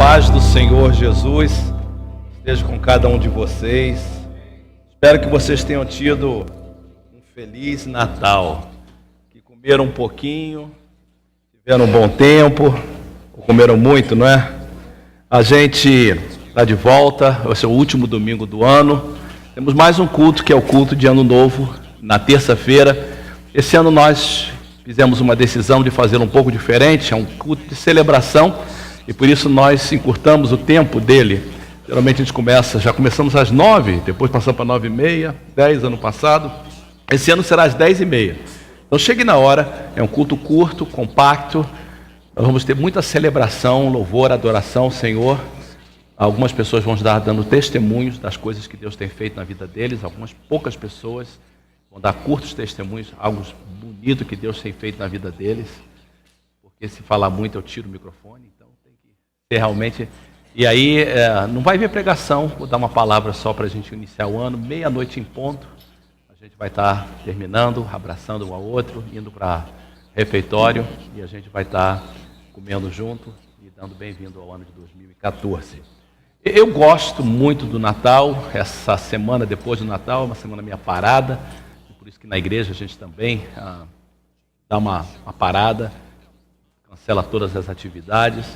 paz do Senhor Jesus esteja com cada um de vocês. Espero que vocês tenham tido um feliz Natal, que comeram um pouquinho, tiveram um bom tempo, ou comeram muito, não é? A gente está de volta, esse é o último domingo do ano. Temos mais um culto, que é o culto de Ano Novo, na terça-feira. Esse ano nós fizemos uma decisão de fazer um pouco diferente, é um culto de celebração, e por isso nós encurtamos o tempo dele. Geralmente a gente já começamos às 9, depois passamos para 9h30, 10 ano passado. Esse ano será às 10h30. Então chegue na hora, é um culto curto, compacto. Nós vamos ter muita celebração, louvor, adoração ao Senhor. Algumas pessoas vão estar dando testemunhos das coisas que Deus tem feito na vida deles. Algumas poucas pessoas vão dar curtos testemunhos, algo bonito que Deus tem feito na vida deles. Porque se falar muito eu tiro o microfone, então tem que ser realmente... E aí não vai haver pregação, vou dar uma palavra só para a gente iniciar o ano, meia-noite em ponto. A gente vai estar terminando, abraçando um ao outro, indo para refeitório e a gente vai estar comendo junto e dando bem-vindo ao ano de 2014. Eu gosto muito do Natal, essa semana depois do Natal é uma semana minha parada, por isso que na igreja a gente também dá uma parada, cancela todas as atividades.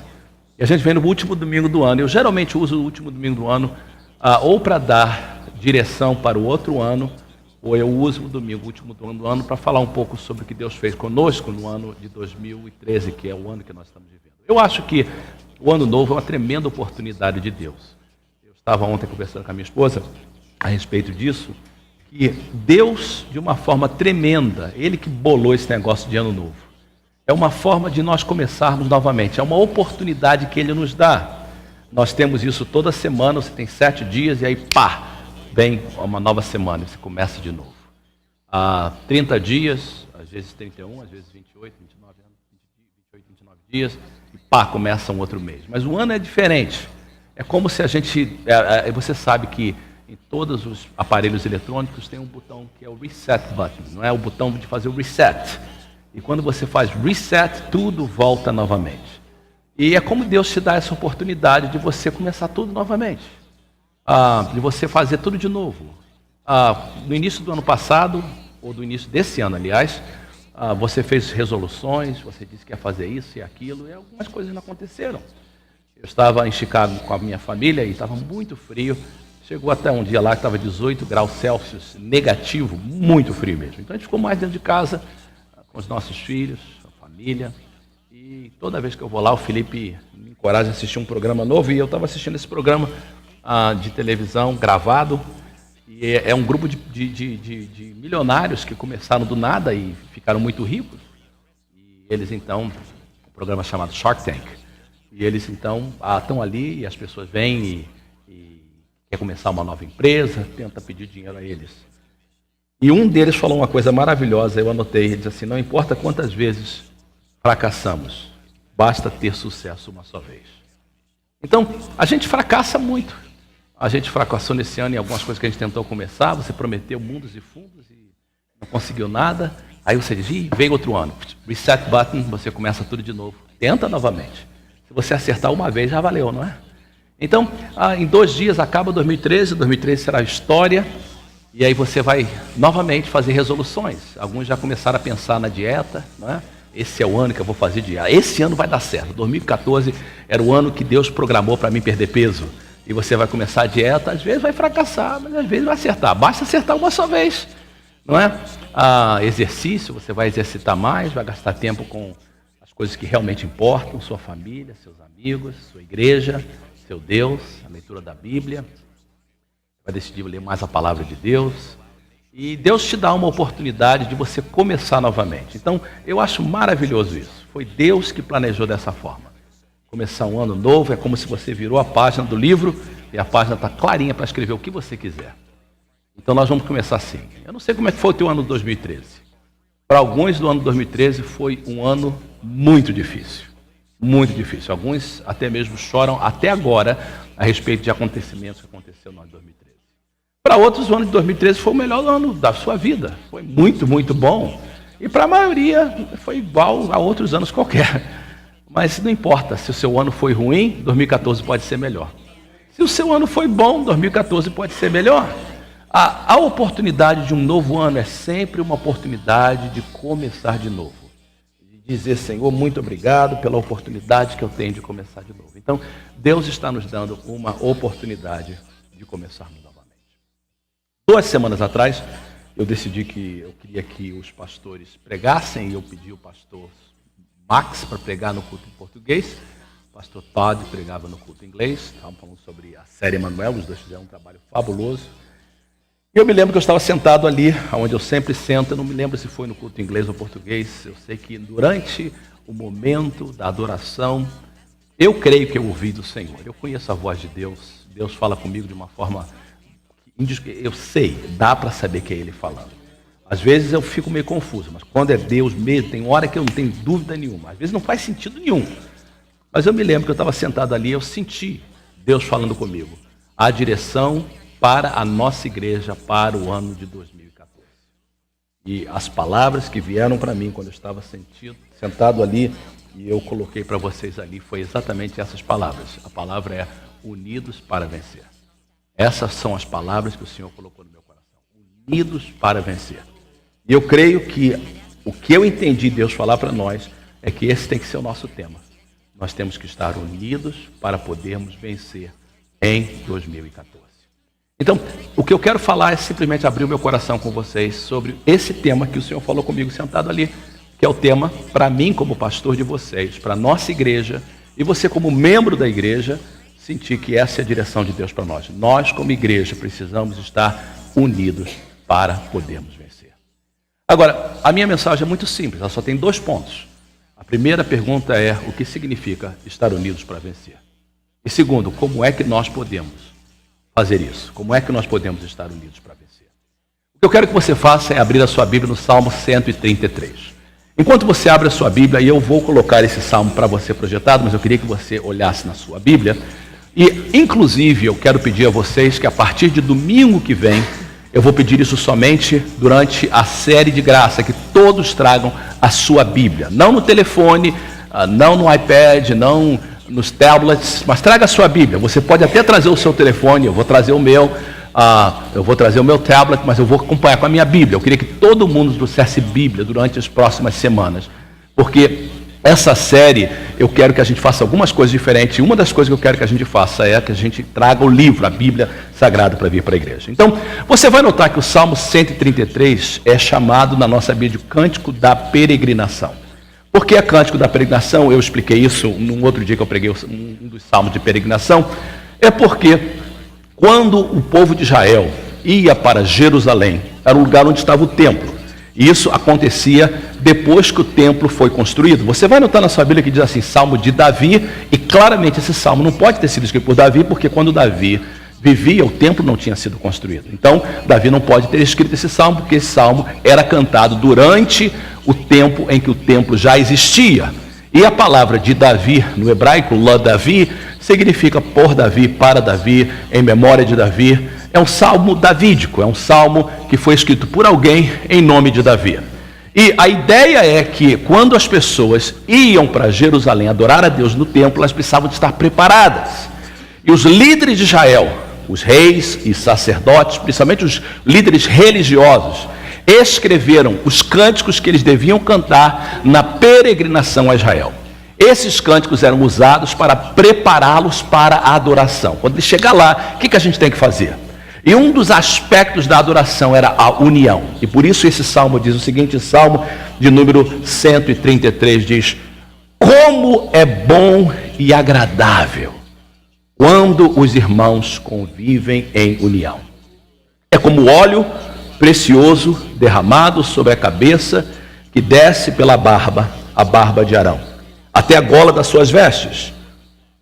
E a gente vem no último domingo do ano. Eu geralmente uso o último domingo do ano ou para dar direção para o outro ano, ou eu uso o domingo, o último domingo do ano, para falar um pouco sobre o que Deus fez conosco no ano de 2013, que é o ano que nós estamos vivendo. Eu acho que o ano novo é uma tremenda oportunidade de Deus. Eu estava ontem conversando com a minha esposa a respeito disso, que Deus, de uma forma tremenda, Ele que bolou esse negócio de ano novo. É uma forma de nós começarmos novamente, é uma oportunidade que Ele nos dá. Nós temos isso toda semana, você tem 7 dias e aí pá, vem uma nova semana e você começa de novo. Há 30 dias, às vezes 31, às vezes 28, 29 anos, 28, 29 dias, e pá, começa um outro mês. Mas o ano é diferente. É como se a gente... você sabe que em todos os aparelhos eletrônicos tem um botão que é o reset button, não é? O botão de fazer o reset. E quando você faz reset, tudo volta novamente. E é como Deus te dá essa oportunidade de você começar tudo novamente. De você fazer tudo de novo. No início do ano passado, ou do início desse ano, aliás, você fez resoluções, você disse que ia fazer isso e aquilo, e algumas coisas não aconteceram. Eu estava em Chicago com a minha família e estava muito frio. Chegou até um dia lá que estava 18 graus Celsius, negativo, muito frio mesmo. Então a gente ficou mais dentro de casa, com os nossos filhos, a família. E toda vez que eu vou lá, o Felipe me encoraja a assistir um programa novo. E eu estava assistindo esse programa de televisão gravado. E é um grupo de milionários que começaram do nada e ficaram muito ricos. E eles então, um programa chamado Shark Tank. E eles então estão ali e as pessoas vêm e quer começar uma nova empresa, tenta pedir dinheiro a eles. E um deles falou uma coisa maravilhosa, eu anotei, ele disse assim: não importa quantas vezes fracassamos, basta ter sucesso uma só vez. Então, a gente fracassa muito. A gente fracassou nesse ano em algumas coisas que a gente tentou começar, você prometeu mundos e fundos e não conseguiu nada, aí você diz, vem outro ano, reset button, você começa tudo de novo, tenta novamente. Se você acertar uma vez, já valeu, não é? Então, em 2 dias acaba 2013, 2013 será história, e aí você vai novamente fazer resoluções. Alguns já começaram a pensar na dieta, não é? Esse é o ano que eu vou fazer dieta. Esse ano vai dar certo. 2014 era o ano que Deus programou para mim perder peso. E você vai começar a dieta, às vezes vai fracassar, mas às vezes vai acertar. Basta acertar uma só vez, não é? Exercício, você vai exercitar mais, vai gastar tempo com as coisas que realmente importam, sua família, seus amigos, sua igreja, seu Deus, a leitura da Bíblia. Vai decidir ler mais a palavra de Deus. E Deus te dá uma oportunidade de você começar novamente. Então, eu acho maravilhoso isso. Foi Deus que planejou dessa forma. Começar um ano novo é como se você virou a página do livro e a página está clarinha para escrever o que você quiser. Então, nós vamos começar assim. Eu não sei como é que foi o teu ano de 2013. Para alguns, o ano de 2013 foi um ano muito difícil. Muito difícil. Alguns até mesmo choram até agora a respeito de acontecimentos que aconteceu no ano de 2013. Para outros, o ano de 2013 foi o melhor ano da sua vida. Foi muito, muito bom. E para a maioria foi igual a outros anos qualquer. Mas não importa, se o seu ano foi ruim, 2014 pode ser melhor. Se o seu ano foi bom, 2014 pode ser melhor. A oportunidade de um novo ano é sempre uma oportunidade de começar de novo. De dizer, Senhor, muito obrigado pela oportunidade que eu tenho de começar de novo. Então, Deus está nos dando uma oportunidade de começarmos novamente. 2 semanas atrás, eu decidi que eu queria que os pastores pregassem, e eu pedi o pastor Max para pregar no culto em português. O pastor Todd pregava no culto em inglês. Estavam falando sobre a série Emanuel, os dois fizeram um trabalho fabuloso. E eu me lembro que eu estava sentado ali, onde eu sempre sento, eu não me lembro se foi no culto em inglês ou português, eu sei que durante o momento da adoração, eu creio que eu ouvi do Senhor. Eu conheço a voz de Deus, Deus fala comigo de uma forma, eu sei, dá para saber que é Ele falando. Às vezes eu fico meio confuso, mas quando é Deus mesmo, tem hora que eu não tenho dúvida nenhuma. Às vezes não faz sentido nenhum. Mas eu me lembro que eu estava sentado ali, eu senti Deus falando comigo. A direção para a nossa igreja para o ano de 2014. E as palavras que vieram para mim quando eu estava sentado ali, e eu coloquei para vocês ali, foi exatamente essas palavras. A palavra é unidos para vencer. Essas são as palavras que o Senhor colocou no meu coração. Unidos para vencer. E eu creio que o que eu entendi Deus falar para nós é que esse tem que ser o nosso tema. Nós temos que estar unidos para podermos vencer em 2014. Então, o que eu quero falar é simplesmente abrir o meu coração com vocês sobre esse tema que o Senhor falou comigo sentado ali, que é o tema para mim como pastor de vocês, para a nossa igreja, e você como membro da igreja, sentir que essa é a direção de Deus para nós. Nós como igreja precisamos estar unidos para podermos vencer. Agora, a minha mensagem é muito simples, ela só tem 2 pontos. A primeira pergunta é o que significa estar unidos para vencer? E segundo, como é que nós podemos fazer isso? Como é que nós podemos estar unidos para vencer? O que eu quero que você faça é abrir a sua Bíblia no Salmo 133. Enquanto você abre a sua Bíblia, e eu vou colocar esse salmo para você projetado, mas eu queria que você olhasse na sua Bíblia. E, inclusive, eu quero pedir a vocês que a partir de domingo que vem, eu vou pedir isso somente durante a série de graça, que todos tragam a sua Bíblia. Não no telefone, não no iPad, não nos tablets, mas traga a sua Bíblia. Você pode até trazer o seu telefone, eu vou trazer o meu, tablet, mas eu vou acompanhar com a minha Bíblia. Eu queria que todo mundo trouxesse Bíblia durante as próximas semanas, porque essa série eu quero que a gente faça algumas coisas diferentes. E uma das coisas que eu quero que a gente faça é que a gente traga o livro, a Bíblia Sagrada, para vir para a igreja. Então, você vai notar que o Salmo 133 é chamado na nossa Bíblia de Cântico da Peregrinação. Por que é Cântico da Peregrinação? Eu expliquei isso num outro dia que eu preguei um dos salmos de peregrinação. É porque quando o povo de Israel ia para Jerusalém, era o lugar onde estava o templo. E isso acontecia depois que o templo foi construído. Você vai notar na sua Bíblia que diz assim, Salmo de Davi, e claramente esse salmo não pode ter sido escrito por Davi, porque quando Davi vivia, o templo não tinha sido construído. Então, Davi não pode ter escrito esse salmo, porque esse salmo era cantado durante o tempo em que o templo já existia. E a palavra de Davi, no hebraico, la Davi, significa por Davi, para Davi, em memória de Davi. É um salmo davídico, é um salmo que foi escrito por alguém em nome de Davi. E a ideia é que quando as pessoas iam para Jerusalém adorar a Deus no templo, elas precisavam de estar preparadas. E os líderes de Israel, os reis e sacerdotes, principalmente os líderes religiosos, escreveram os cânticos que eles deviam cantar na peregrinação a Israel. Esses cânticos eram usados para prepará-los para a adoração. Quando ele chegar lá, o que a gente tem que fazer? E um dos aspectos da adoração era a união. E por isso esse salmo diz o seguinte, Salmo de número 133 diz: como é bom e agradável quando os irmãos convivem em união. É como óleo precioso derramado sobre a cabeça que desce pela barba, a barba de Arão, até a gola das suas vestes.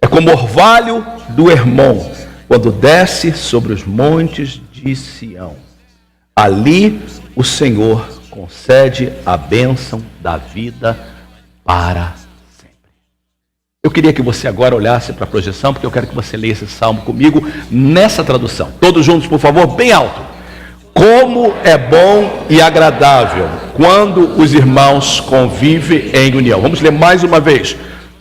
É como orvalho do Hermon, quando desce sobre os montes de Sião. Ali o Senhor concede a bênção da vida para sempre. Eu queria que você agora olhasse para a projeção, porque eu quero que você leia esse salmo comigo nessa tradução. Todos juntos, por favor, bem alto. Como é bom e agradável quando os irmãos convivem em união. Vamos ler mais uma vez.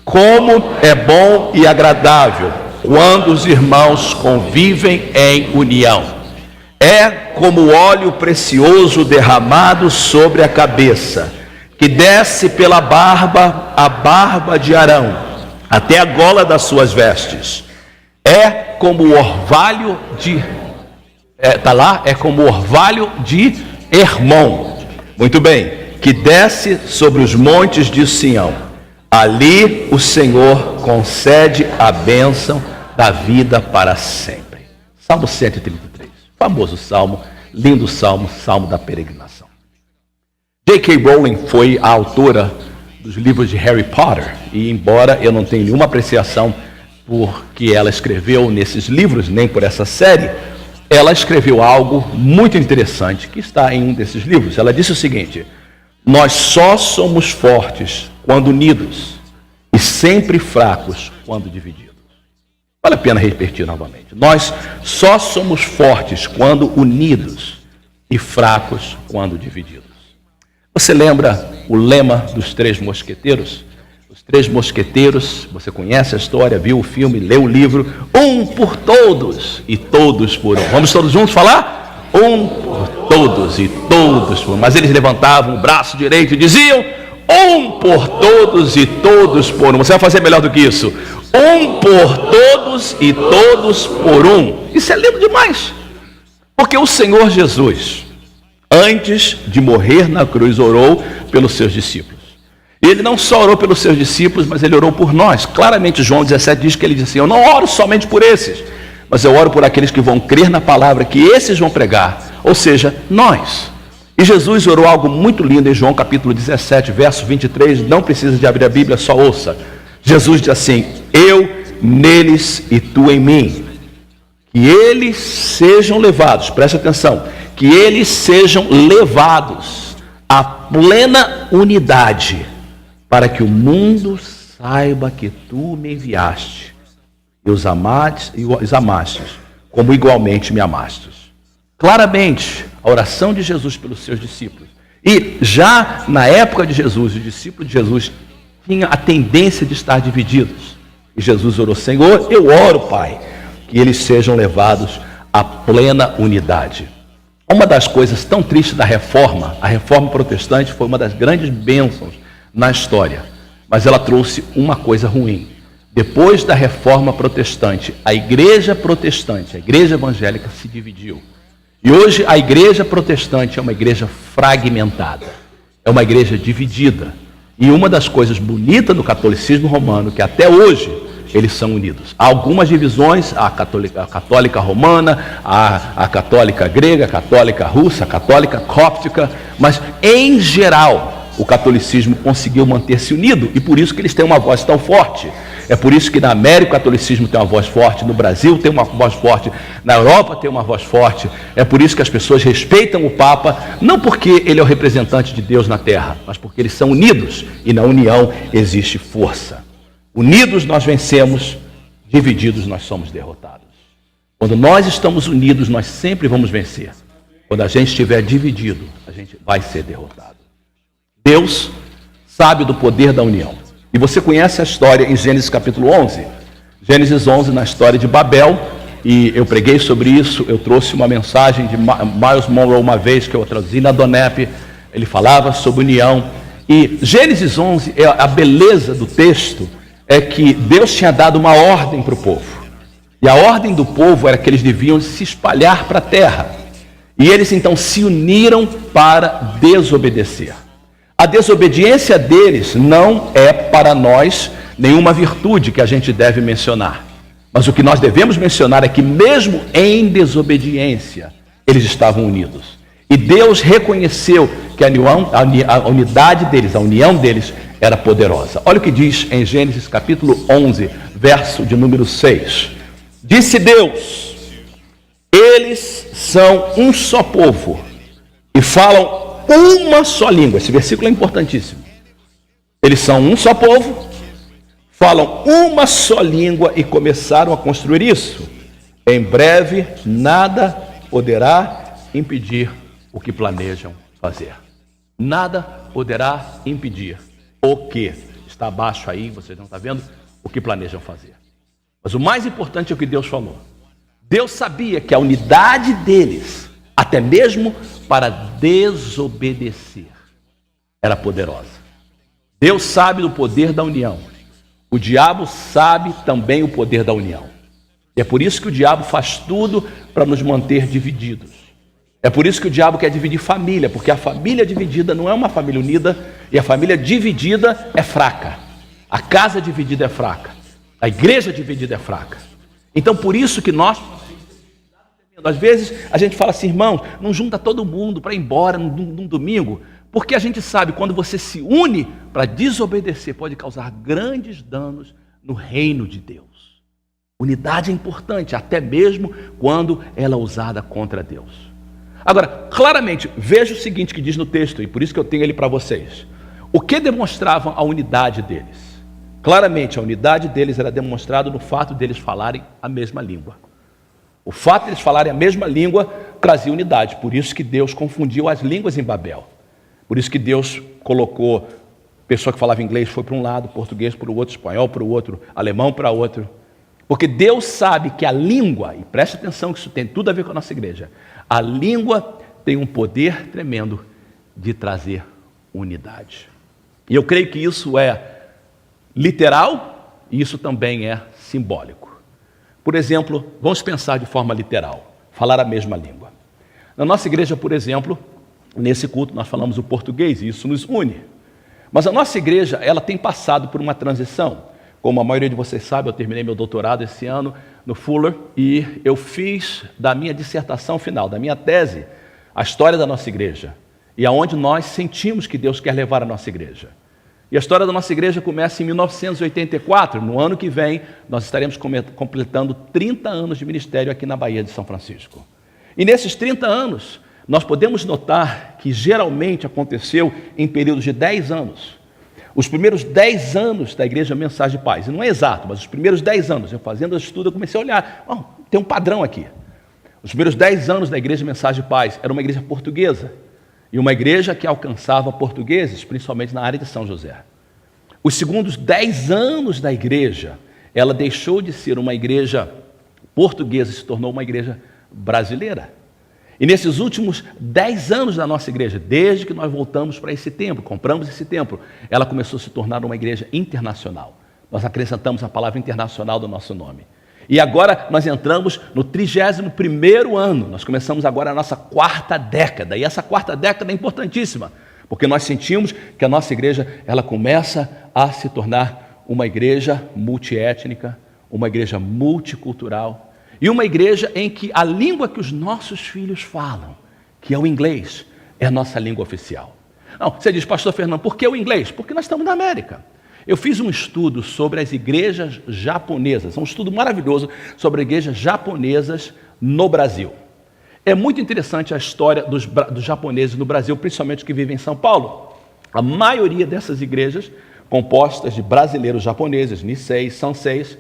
Como é bom e agradável quando os irmãos convivem em união. É como óleo precioso derramado sobre a cabeça, que desce pela barba, a barba de Arão, até a gola das suas vestes. É como o orvalho de... é como o orvalho de Hermon. Muito bem. Que desce sobre os montes de Sião. Ali o Senhor concede a bênção da vida para sempre. Salmo 133, famoso salmo, lindo salmo, salmo da peregrinação. J.K. Rowling foi a autora dos livros de Harry Potter, e embora eu não tenha nenhuma apreciação por que ela escreveu nesses livros, nem por essa série, ela escreveu algo muito interessante que está em um desses livros. Ela disse o seguinte: nós só somos fortes quando unidos e sempre fracos quando divididos. Vale a pena repetir novamente. Nós só somos fortes quando unidos e fracos quando divididos. Você lembra o lema dos Três Mosqueteiros? Os Três Mosqueteiros, você conhece a história, viu o filme, leu o livro. Um por todos e todos por um. Vamos todos juntos falar? Um por todos e todos por um. Mas eles levantavam o braço direito e diziam: um por todos e todos por um. Você vai fazer melhor do que isso. Um por todos e todos por um. Isso é lindo demais. Porque o Senhor Jesus, antes de morrer na cruz, orou pelos seus discípulos. Ele não só orou pelos seus discípulos, mas ele orou por nós. Claramente João 17 diz que ele disse assim: eu não oro somente por esses, mas eu oro por aqueles que vão crer na palavra que esses vão pregar. Ou seja, nós. E Jesus orou algo muito lindo em João capítulo 17, verso 23. Não precisa de abrir a Bíblia, só ouça. Jesus diz assim: eu neles e tu em mim. Que eles sejam levados, preste atenção, que eles sejam levados à plena unidade, para que o mundo saiba que tu me enviaste e os amaste, como igualmente me amastes. Claramente, a oração de Jesus pelos seus discípulos. E já na época de Jesus, os discípulos de Jesus tinham a tendência de estar divididos. E Jesus orou: Senhor, eu oro, Pai, que eles sejam levados à plena unidade. Uma das coisas tão tristes da reforma, a reforma protestante foi uma das grandes bênçãos na história, mas ela trouxe uma coisa ruim. Depois da reforma protestante, a igreja evangélica se dividiu. E hoje a igreja protestante é uma igreja fragmentada, é uma igreja dividida. E uma das coisas bonitas do catolicismo romano, que até hoje eles são unidos. Há algumas divisões, a católica romana, a católica grega, a católica russa, a católica cóptica, mas em geral o catolicismo conseguiu manter-se unido, e por isso que eles têm uma voz tão forte. É por isso que na América o catolicismo tem uma voz forte, no Brasil tem uma voz forte, na Europa tem uma voz forte. É por isso que as pessoas respeitam o Papa, não porque ele é o representante de Deus na terra, mas porque eles são unidos, e na união existe força. Unidos nós vencemos, divididos nós somos derrotados. Quando nós estamos unidos, nós sempre vamos vencer. Quando a gente estiver dividido, a gente vai ser derrotado. Deus sabe do poder da união. E você conhece a história em Gênesis capítulo 11. Gênesis 11, na história de Babel, e eu preguei sobre isso. Eu trouxe uma mensagem de Miles Monroe uma vez, que eu traduzi na Donep. Ele falava sobre união. E Gênesis 11, a beleza do texto é que Deus tinha dado uma ordem para o povo. E a ordem do povo era que eles deviam se espalhar para a terra. E eles então se uniram para desobedecer. A desobediência deles não é para nós nenhuma virtude que a gente deve mencionar. Mas o que nós devemos mencionar é que mesmo em desobediência, eles estavam unidos. E Deus reconheceu que a unidade deles, a união deles era poderosa. Olha o que diz em Gênesis capítulo 11, verso de número 6. Disse Deus: eles são um só povo e falam uma só língua. Esse versículo é importantíssimo. Eles são um só povo, falam uma só língua e começaram a construir isso. Em breve, nada poderá impedir o que planejam fazer. Nada poderá impedir o que está abaixo aí, vocês não estão vendo o que planejam fazer. Mas o mais importante é o que Deus falou. Deus sabia que a unidade deles, até mesmo para desobedecer, era poderosa. Deus sabe do poder da união. O diabo sabe também o poder da união. E é por isso que o diabo faz tudo para nos manter divididos. É por isso que o diabo quer dividir família, porque a família dividida não é uma família unida, e a família dividida é fraca. A casa dividida é fraca. A igreja dividida é fraca. Então, por isso que nós, às vezes, a gente fala assim, irmãos, não junta todo mundo para ir embora num domingo, porque a gente sabe, quando você se une para desobedecer, pode causar grandes danos no reino de Deus. Unidade é importante, até mesmo quando ela é usada contra Deus. Agora, claramente, veja o seguinte que diz no texto, e por isso que eu tenho ele para vocês. O que demonstrava a unidade deles? Claramente, a unidade deles era demonstrada no fato deles falarem a mesma língua. O fato de eles falarem a mesma língua trazia unidade. Por isso que Deus confundiu as línguas em Babel. Por isso que Deus colocou pessoa que falava inglês foi para um lado, português para o outro, espanhol para o outro, alemão para outro. Porque Deus sabe que a língua, e preste atenção que isso tem tudo a ver com a nossa igreja, a língua tem um poder tremendo de trazer unidade. E eu creio que isso é literal e isso também é simbólico. Por exemplo, vamos pensar de forma literal, falar a mesma língua. Na nossa igreja, por exemplo, nesse culto nós falamos o português e isso nos une. Mas a nossa igreja, ela tem passado por uma transição. Como a maioria de vocês sabe, eu terminei meu doutorado esse ano no Fuller e eu fiz da minha dissertação final, da minha tese, a história da nossa igreja e aonde nós sentimos que Deus quer levar a nossa igreja. E a história da nossa igreja começa em 1984, no ano que vem nós estaremos completando 30 anos de ministério aqui na Baía de São Francisco. E nesses 30 anos, nós podemos notar que geralmente aconteceu em períodos de 10 anos. Os primeiros 10 anos da Igreja Mensagem de Paz, e não é exato, mas os primeiros 10 anos, eu fazendo esse estudo, eu comecei a olhar, tem um padrão aqui. Os primeiros 10 anos da Igreja Mensagem de Paz era uma igreja portuguesa, e uma igreja que alcançava portugueses, principalmente na área de São José. Os segundos 10 anos da igreja, ela deixou de ser uma igreja portuguesa e se tornou uma igreja brasileira. E nesses últimos 10 anos da nossa igreja, desde que nós voltamos para esse templo, compramos esse templo, ela começou a se tornar uma igreja internacional. Nós acrescentamos a palavra internacional do nosso nome. E agora nós entramos no 31º ano, nós começamos agora a nossa 4ª década. E essa 4ª década é importantíssima, porque nós sentimos que a nossa igreja, ela começa a se tornar uma igreja multiétnica, uma igreja multicultural, e uma igreja em que a língua que os nossos filhos falam, que é o inglês, é a nossa língua oficial. Não, você diz, pastor Fernando, por que o inglês? Porque nós estamos na América. Eu fiz um estudo sobre as igrejas japonesas, um estudo maravilhoso sobre igrejas japonesas no Brasil. É muito interessante a história dos japoneses no Brasil, principalmente os que vivem em São Paulo. A maioria dessas igrejas, compostas de brasileiros japoneses, Niseis, Sanseis,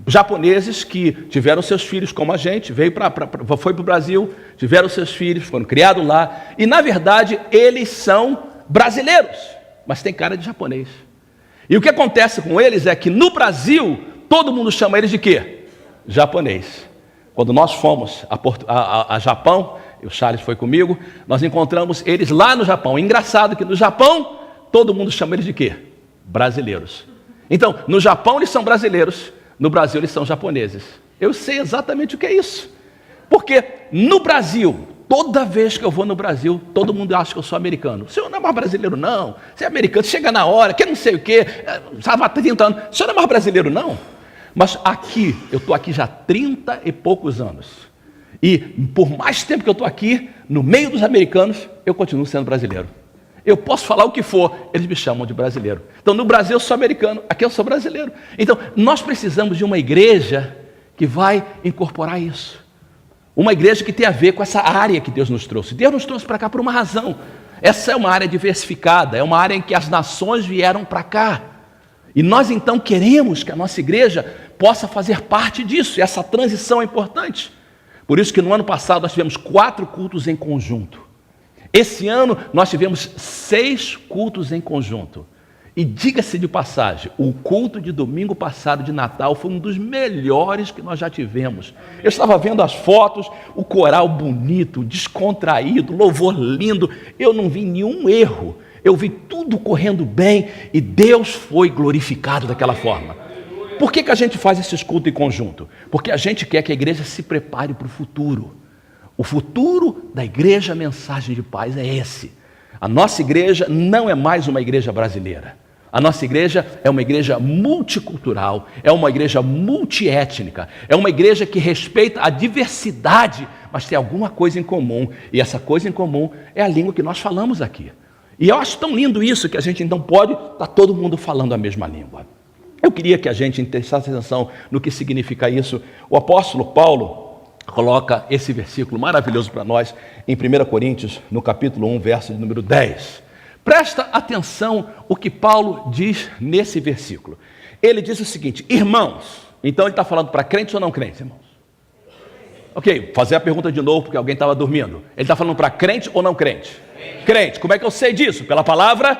japoneses que tiveram seus filhos como a gente, foi para o Brasil, tiveram seus filhos, foram criados lá, e na verdade eles são brasileiros, mas tem cara de japonês. E o que acontece com eles é que no Brasil, todo mundo chama eles de quê? Japonês. Quando nós fomos a Japão, e o Charles foi comigo, nós encontramos eles lá no Japão. Engraçado que no Japão, todo mundo chama eles de quê? Brasileiros. Então, no Japão eles são brasileiros, no Brasil eles são japoneses. Eu sei exatamente o que é isso. Porque no Brasil, toda vez que eu vou no Brasil, todo mundo acha que eu sou americano. O senhor não é mais brasileiro, não. Você é americano, chega na hora, quer não sei o quê, estava 30 anos. O senhor não é mais brasileiro, não. Mas aqui, eu estou aqui já há 30 e poucos anos. E por mais tempo que eu estou aqui, no meio dos americanos, eu continuo sendo brasileiro. Eu posso falar o que for, eles me chamam de brasileiro. Então, no Brasil eu sou americano, aqui eu sou brasileiro. Então, nós precisamos de uma igreja que vai incorporar isso. Uma igreja que tem a ver com essa área que Deus nos trouxe. Deus nos trouxe para cá por uma razão. Essa é uma área diversificada, é uma área em que as nações vieram para cá. E nós, então, queremos que a nossa igreja possa fazer parte disso. E essa transição é importante. Por isso que no ano passado nós tivemos 4 cultos em conjunto. Esse ano nós tivemos 6 cultos em conjunto. E diga-se de passagem, o culto de domingo passado de Natal foi um dos melhores que nós já tivemos. Eu estava vendo as fotos, o coral bonito, descontraído, louvor lindo. Eu não vi nenhum erro, eu vi tudo correndo bem e Deus foi glorificado daquela forma. Por que a gente faz esses cultos em conjunto? Porque a gente quer que a igreja se prepare para o futuro. O futuro da igreja Mensagem de Paz é esse. A nossa igreja não é mais uma igreja brasileira. A nossa igreja é uma igreja multicultural, é uma igreja multiétnica, é uma igreja que respeita a diversidade, mas tem alguma coisa em comum, e essa coisa em comum é a língua que nós falamos aqui. E eu acho tão lindo isso, que a gente então pode estar todo mundo falando a mesma língua. Eu queria que a gente prestasse atenção no que significa isso. O apóstolo Paulo coloca esse versículo maravilhoso para nós em 1 Coríntios, no capítulo 1, verso de número 10. Presta atenção o que Paulo diz nesse versículo. Ele diz o seguinte: irmãos. Então ele está falando para crentes ou não crentes, irmãos? Ok, fazer a pergunta de novo porque alguém estava dormindo. Ele está falando para crente ou não crente? Crente. Como é que eu sei disso? Pela palavra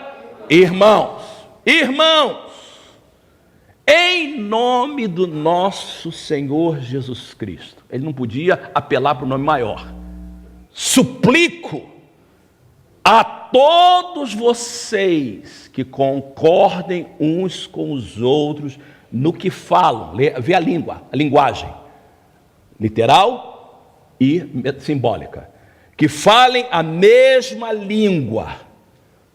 irmãos. Irmãos, em nome do nosso Senhor Jesus Cristo. Ele não podia apelar para o nome maior. Suplico a todos vocês que concordem uns com os outros no que falam. Vê a língua, a linguagem literal e simbólica. Que falem a mesma língua,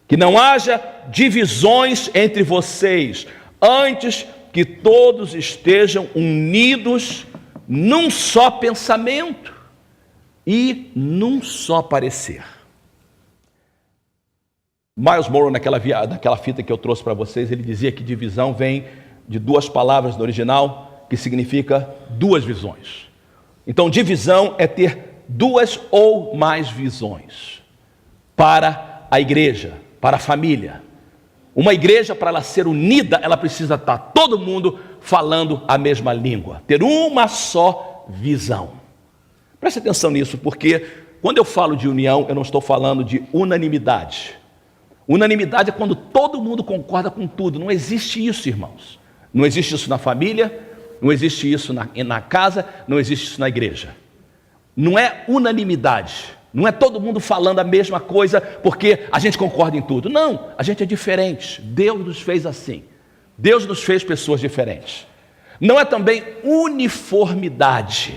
que não haja divisões entre vocês, antes que todos estejam unidos num só pensamento e num só parecer. Miles Monroe, naquela fita que eu trouxe para vocês, ele dizia que divisão vem de duas palavras no original, que significa duas visões. Então, divisão é ter duas ou mais visões para a igreja, para a família. Uma igreja, para ela ser unida, ela precisa estar todo mundo falando a mesma língua, ter uma só visão. Preste atenção nisso, porque quando eu falo de união, eu não estou falando de unanimidade. Unanimidade é quando todo mundo concorda com tudo. Não existe isso, irmãos. Não existe isso na família, não existe isso na casa, não existe isso na igreja. Não é unanimidade. Não é todo mundo falando a mesma coisa porque a gente concorda em tudo. Não, a gente é diferente. Deus nos fez assim. Deus nos fez pessoas diferentes. Não é também uniformidade.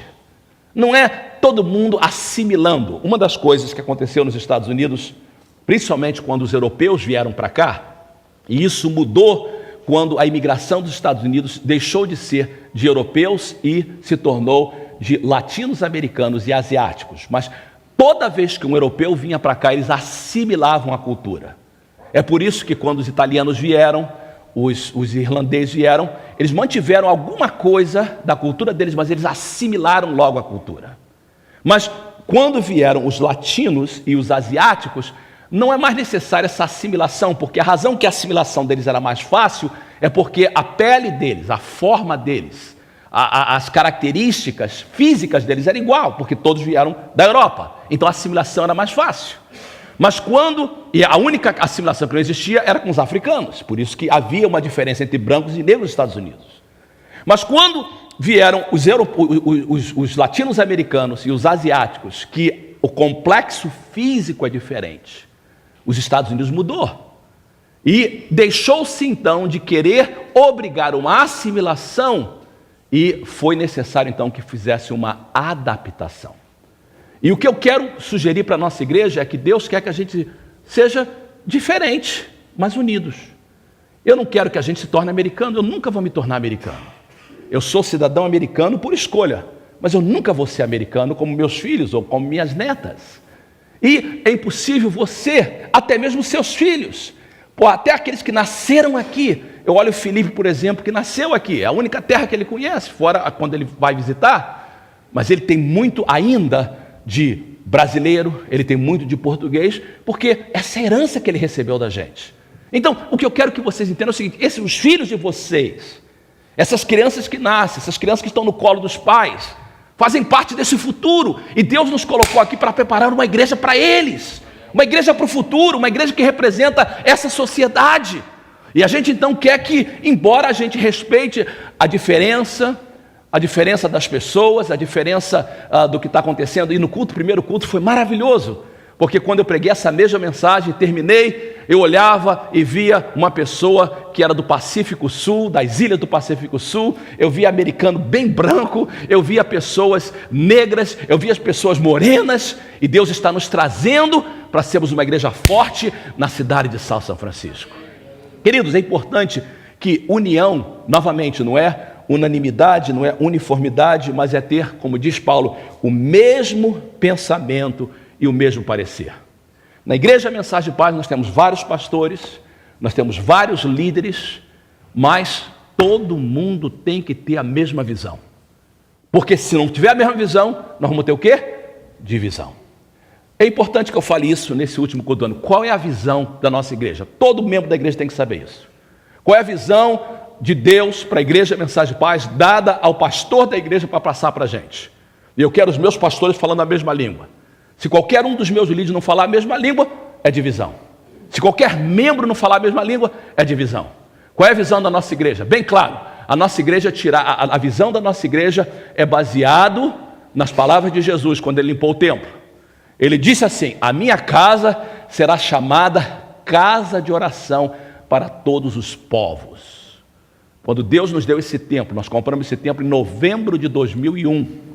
Não é todo mundo assimilando. Uma das coisas que aconteceu nos Estados Unidos, principalmente quando os europeus vieram para cá, e isso mudou quando a imigração dos Estados Unidos deixou de ser de europeus e se tornou de latinos-americanos e asiáticos. Mas toda vez que um europeu vinha para cá, eles assimilavam a cultura. É por isso que quando os italianos vieram, os irlandeses vieram, eles mantiveram alguma coisa da cultura deles, mas eles assimilaram logo a cultura. Mas quando vieram os latinos e os asiáticos, não é mais necessária essa assimilação, porque a razão que a assimilação deles era mais fácil é porque a pele deles, a forma deles, as características físicas deles eram igual, porque todos vieram da Europa. Então a assimilação era mais fácil. Mas e a única assimilação que não existia era com os africanos, por isso que havia uma diferença entre brancos e negros nos Estados Unidos. Mas quando vieram os latinos-americanos e os asiáticos, que o complexo físico é diferente, os Estados Unidos mudou. E deixou-se então de querer obrigar uma assimilação e foi necessário então que fizesse uma adaptação. E o que eu quero sugerir para a nossa igreja é que Deus quer que a gente seja diferente, mas unidos. Eu não quero que a gente se torne americano, eu nunca vou me tornar americano. Eu sou cidadão americano por escolha, mas eu nunca vou ser americano como meus filhos ou como minhas netas. E é impossível você, até mesmo seus filhos, até aqueles que nasceram aqui. Eu olho o Felipe, por exemplo, que nasceu aqui, é a única terra que ele conhece, fora quando ele vai visitar, mas ele tem muito ainda de brasileiro, ele tem muito de português, porque essa é a herança que ele recebeu da gente. Então, o que eu quero que vocês entendam é o seguinte: os filhos de vocês, essas crianças que nascem, essas crianças que estão no colo dos pais, fazem parte desse futuro, e Deus nos colocou aqui para preparar uma igreja para eles, uma igreja para o futuro, uma igreja que representa essa sociedade. E a gente então quer que, embora a gente respeite a diferença das pessoas, a diferença do que está acontecendo, e no culto, o primeiro culto foi maravilhoso, porque quando eu preguei essa mesma mensagem, terminei, eu olhava e via uma pessoa que era do Pacífico Sul, das ilhas do Pacífico Sul, eu via americano bem branco, eu via pessoas negras, eu via as pessoas morenas, e Deus está nos trazendo para sermos uma igreja forte na cidade de São Francisco. Queridos, é importante que união, novamente, não é unanimidade, não é uniformidade, mas é ter, como diz Paulo, o mesmo pensamento e o mesmo parecer. Na Igreja Mensagem de Paz nós temos vários pastores, nós temos vários líderes, mas todo mundo tem que ter a mesma visão. Porque se não tiver a mesma visão, nós vamos ter o quê? Divisão. É importante que eu fale isso nesse último culto do ano. Qual é a visão da nossa igreja? Todo membro da igreja tem que saber isso. Qual é a visão de Deus para a Igreja Mensagem de Paz, dada ao pastor da igreja para passar para a gente? E eu quero os meus pastores falando a mesma língua. Se qualquer um dos meus líderes não falar a mesma língua, é divisão. Se qualquer membro não falar a mesma língua, é divisão. Qual é a visão da nossa igreja? Bem claro, a nossa igreja, a visão da nossa igreja é baseado nas palavras de Jesus, quando ele limpou o templo. Ele disse assim: a minha casa será chamada casa de oração para todos os povos. Quando Deus nos deu esse templo, nós compramos esse templo em novembro de 2001.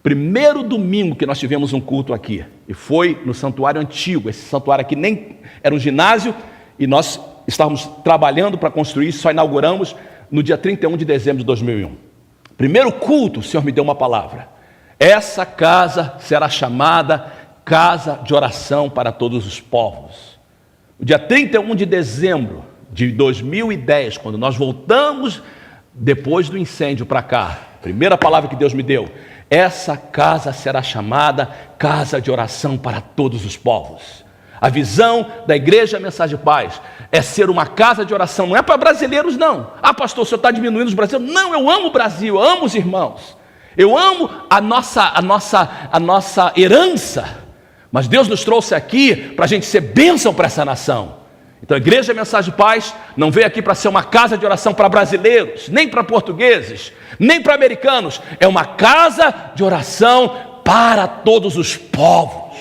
Primeiro domingo que nós tivemos um culto aqui, e foi no santuário antigo. Esse santuário aqui nem era um ginásio, e nós estávamos trabalhando para construir, só inauguramos no dia 31 de dezembro de 2001. Primeiro culto, o Senhor me deu uma palavra: essa casa será chamada casa de oração para todos os povos. No dia 31 de dezembro de 2010, quando nós voltamos depois do incêndio para cá, primeira palavra que Deus me deu: essa casa será chamada casa de oração para todos os povos. A visão da Igreja Mensagem de Paz é ser uma casa de oração, não é para brasileiros não. Ah, pastor, o senhor está diminuindo os brasileiros? Não, eu amo o Brasil, eu amo os irmãos, eu amo a nossa herança, mas Deus nos trouxe aqui para a gente ser bênção para essa nação. Então a Igreja Mensagem de Paz não veio aqui para ser uma casa de oração para brasileiros, nem para portugueses, nem para americanos. É uma casa de oração para todos os povos,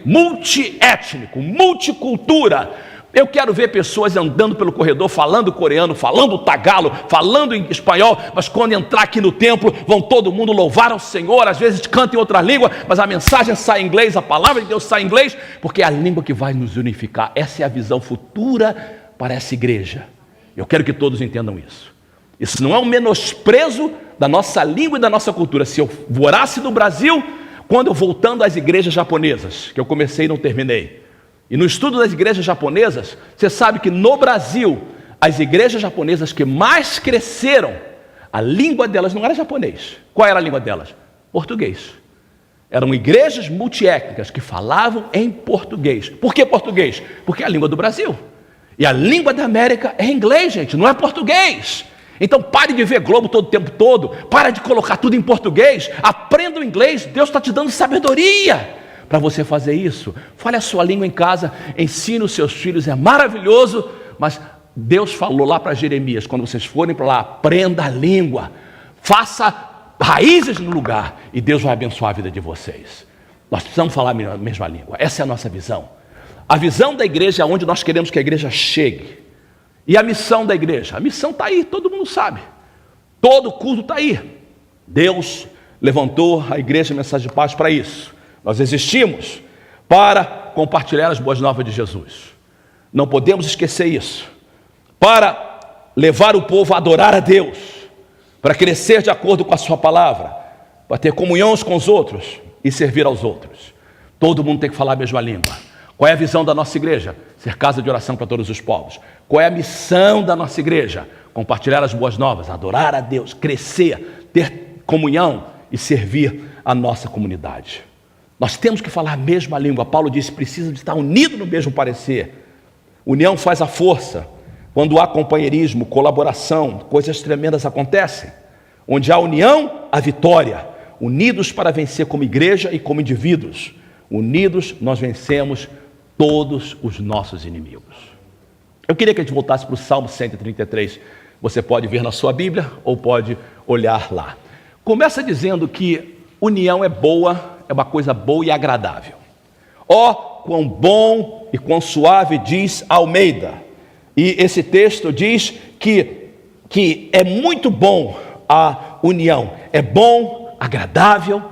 multiétnico, multicultura. Eu quero ver pessoas andando pelo corredor, falando coreano, falando tagalo, falando em espanhol, mas quando entrar aqui no templo, vão todo mundo louvar ao Senhor. Às vezes canta em outra língua, mas a mensagem sai em inglês, a palavra de Deus sai em inglês, porque é a língua que vai nos unificar. Essa é a visão futura para essa igreja. Eu quero que todos entendam isso. Isso não é um menosprezo da nossa língua e da nossa cultura. Se eu morasse no Brasil, quando eu voltando às igrejas japonesas, que eu comecei e não terminei, e no estudo das igrejas japonesas, você sabe que no Brasil, as igrejas japonesas que mais cresceram, a língua delas não era japonês. Qual era a língua delas? Português. Eram igrejas multiétnicas que falavam em português. Por que português? Porque é a língua do Brasil. E a língua da América é inglês, gente, não é português. Então pare de ver Globo todo o tempo todo, para de colocar tudo em português, aprenda o inglês. Deus está te dando sabedoria para você fazer isso. Fale a sua língua em casa, ensine os seus filhos, é maravilhoso. Mas Deus falou lá para Jeremias: quando vocês forem para lá, aprenda a língua, faça raízes no lugar, e Deus vai abençoar a vida de vocês. Nós precisamos falar a mesma língua. Essa é a nossa visão. A visão da igreja é onde nós queremos que a igreja chegue. E a missão da igreja? A missão está aí, todo mundo sabe. Todo culto está aí. Deus levantou a Igreja Mensagem de Paz para isso. Nós existimos para compartilhar as boas novas de Jesus. Não podemos esquecer isso. Para levar o povo a adorar a Deus, para crescer de acordo com a sua palavra, para ter comunhão uns com os outros e servir aos outros. Todo mundo tem que falar a mesma língua. Qual é a visão da nossa igreja? Ser casa de oração para todos os povos. Qual é a missão da nossa igreja? Compartilhar as boas novas, adorar a Deus, crescer, ter comunhão e servir a nossa comunidade. Nós temos que falar a mesma língua. Paulo disse: precisa de estar unido no mesmo parecer. União faz a força. Quando há companheirismo, colaboração, coisas tremendas acontecem. Onde há união, há vitória. Unidos para vencer como igreja e como indivíduos. Unidos nós vencemos todos os nossos inimigos. Eu queria que a gente voltasse para o Salmo 133. Você pode ver na sua Bíblia ou pode olhar lá. Começa dizendo que união é boa, é uma coisa boa e agradável. Ó, quão bom e quão suave, diz Almeida. E esse texto diz que é muito bom a união. É bom, agradável.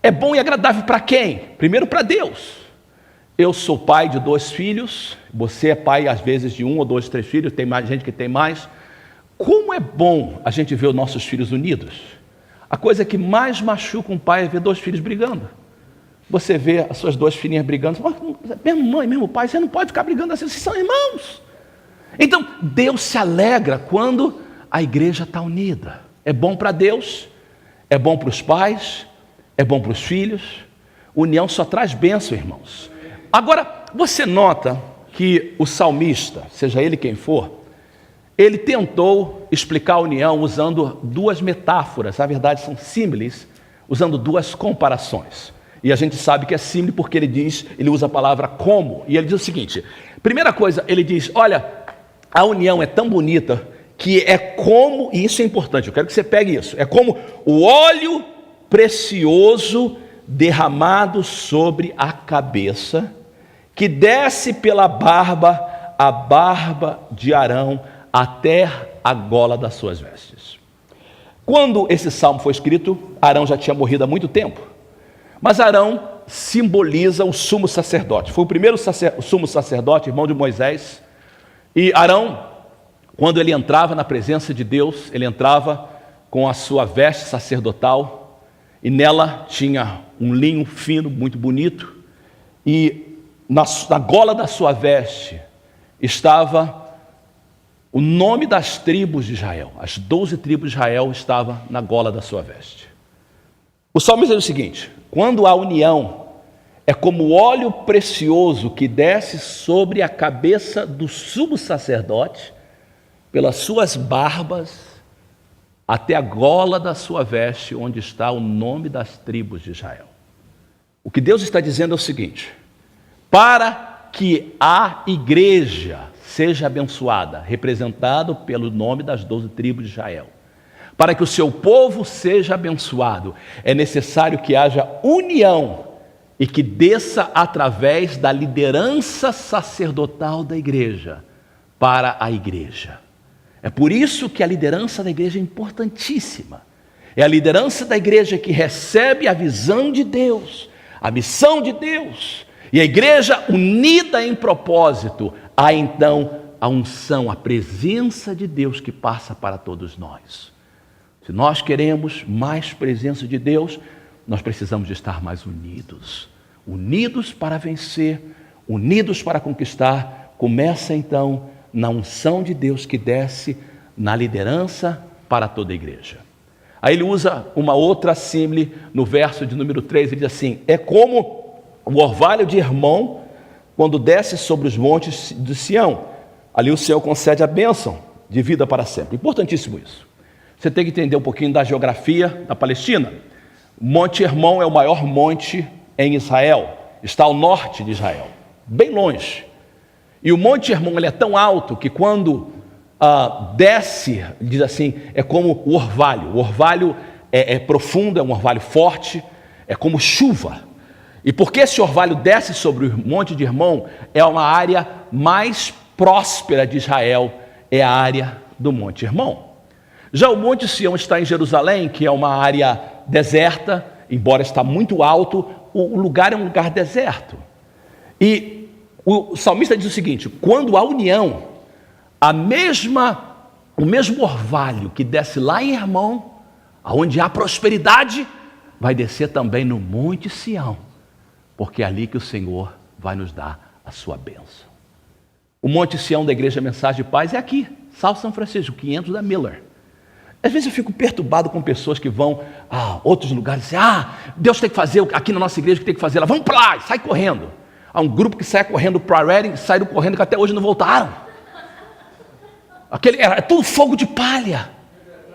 É bom e agradável para quem? Primeiro para Deus. Eu sou pai de 2 filhos, você é pai às vezes de 1 ou 2, 3 filhos, tem mais gente que tem mais. Como é bom a gente ver os nossos filhos unidos. A coisa que mais machuca um pai é ver 2 filhos brigando. Você vê as suas 2 filhinhas brigando, mesmo mãe, mesmo pai, você não pode ficar brigando assim, vocês são irmãos. Então, Deus se alegra quando a igreja está unida. É bom para Deus, é bom para os pais, é bom para os filhos. União só traz bênção, irmãos. Agora, você nota que o salmista, seja ele quem for, ele tentou explicar a união usando 2 metáforas, na verdade são símiles, usando 2 comparações. E a gente sabe que é símile porque ele usa a palavra como, e ele diz o seguinte, primeira coisa, ele diz, olha, a união é tão bonita que é como, e isso é importante, eu quero que você pegue isso, é como o óleo precioso derramado sobre a cabeça, que desce pela barba, a barba de Arão, até a gola das suas vestes. Quando esse salmo foi escrito, Arão já tinha morrido há muito tempo, mas Arão simboliza o sumo sacerdote, foi o primeiro sumo sacerdote, irmão de Moisés, e Arão, quando ele entrava na presença de Deus, ele entrava com a sua veste sacerdotal, e nela tinha um linho fino, muito bonito, e na gola da sua veste estava o nome das tribos de Israel. As 12 tribos de Israel estavam na gola da sua veste. O salmista diz o seguinte, quando a união é como óleo precioso que desce sobre a cabeça do sumo sacerdote, pelas suas barbas, até a gola da sua veste, onde está o nome das tribos de Israel. O que Deus está dizendo é o seguinte, para que a igreja seja abençoada, representado pelo nome das 12 tribos de Israel, para que o seu povo seja abençoado, é necessário que haja união e que desça através da liderança sacerdotal da igreja para a igreja. É por isso que a liderança da igreja é importantíssima. É a liderança da igreja que recebe a visão de Deus, a missão de Deus. E a igreja unida em propósito, há então a unção, a presença de Deus que passa para todos nós. Se nós queremos mais presença de Deus, nós precisamos de estar mais unidos. Unidos para vencer, unidos para conquistar. Começa então na unção de Deus que desce na liderança para toda a igreja. Aí ele usa uma outra símile no verso de número 3, ele diz assim, é como o orvalho de Hermon, quando desce sobre os montes de Sião, ali o Senhor concede a bênção de vida para sempre. Importantíssimo isso. Você tem que entender um pouquinho da geografia da Palestina. O Monte Hermon é o maior monte em Israel, está ao norte de Israel, bem longe. E o Monte Hermon ele é tão alto que quando desce, diz assim, é como o orvalho é profundo, é um orvalho forte, é como chuva. E porque esse orvalho desce sobre o Monte de Hermon, é uma área mais próspera de Israel, é a área do Monte Hermon. Já o Monte Sião está em Jerusalém, que é uma área deserta, embora está muito alto, o lugar é um lugar deserto. E o salmista diz o seguinte, quando há união, o mesmo orvalho que desce lá em Hermon, onde há prosperidade, vai descer também no Monte Sião, porque é ali que o Senhor vai nos dar a sua bênção. O Monte Sião da Igreja Mensagem de Paz é aqui, South São Francisco, 500 da Miller. Às vezes eu fico perturbado com pessoas que vão a outros lugares e dizem, Deus tem que fazer aqui na nossa igreja, que tem que fazer lá, vamos para lá, e sai correndo. Há um grupo que sai correndo para Reading, saíram correndo que até hoje não voltaram. É tudo fogo de palha.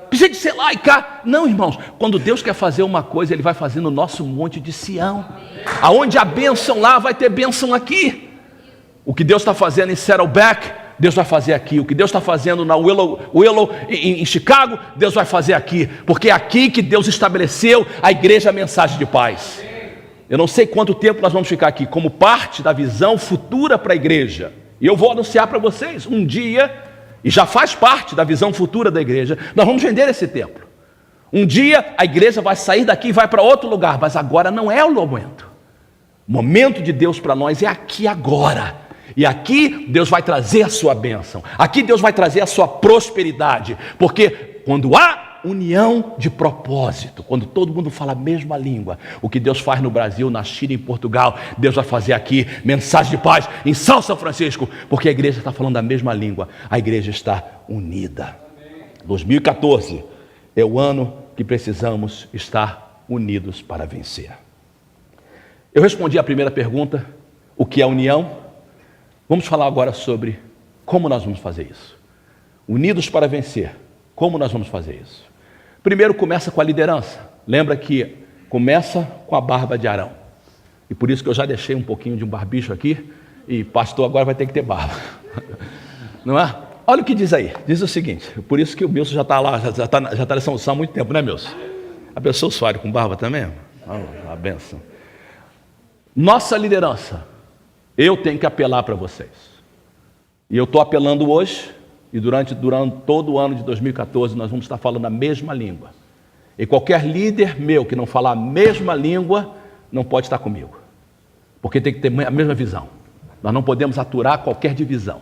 Precisa de ser lá e cá. Não, irmãos, quando Deus quer fazer uma coisa, Ele vai fazer no nosso Monte de Sião. Aonde há bênção lá, vai ter bênção aqui. O que Deus está fazendo em Saddleback, Deus vai fazer aqui. O que Deus está fazendo na Willow em Chicago, Deus vai fazer aqui. Porque é aqui que Deus estabeleceu a igreja, a mensagem de paz. Eu não sei quanto tempo nós vamos ficar aqui, como parte da visão futura para a igreja. E eu vou anunciar para vocês, um dia, e já faz parte da visão futura da igreja, nós vamos vender esse templo. Um dia a igreja vai sair daqui e vai para outro lugar, mas agora não é o momento. O momento de Deus para nós é aqui agora. E aqui Deus vai trazer a sua bênção. Aqui Deus vai trazer a sua prosperidade. Porque quando há união de propósito, quando todo mundo fala a mesma língua, o que Deus faz no Brasil, na China, em Portugal, Deus vai fazer aqui, mensagem de paz em São Francisco, porque a igreja está falando a mesma língua, a igreja está unida. 2014 é o ano que precisamos estar unidos para vencer. Eu respondi a primeira pergunta, o que é união? Vamos falar agora sobre como nós vamos fazer isso. Unidos para vencer, como nós vamos fazer isso? Primeiro começa com a liderança. Lembra que começa com a barba de Arão. E por isso que eu já deixei um pouquinho de um barbicho aqui. E pastor agora vai ter que ter barba. Não é? Olha o que diz aí. Diz o seguinte. Por isso que o Milson já está lá, já está na São há muito tempo, né, Milson? A pessoa Soares com barba também? Oh, a benção. Nossa liderança. Eu tenho que apelar para vocês. E eu estou apelando hoje. E durante todo o ano de 2014 nós vamos estar falando a mesma língua. E qualquer líder meu que não falar a mesma língua não pode estar comigo. Porque tem que ter a mesma visão. Nós não podemos aturar qualquer divisão.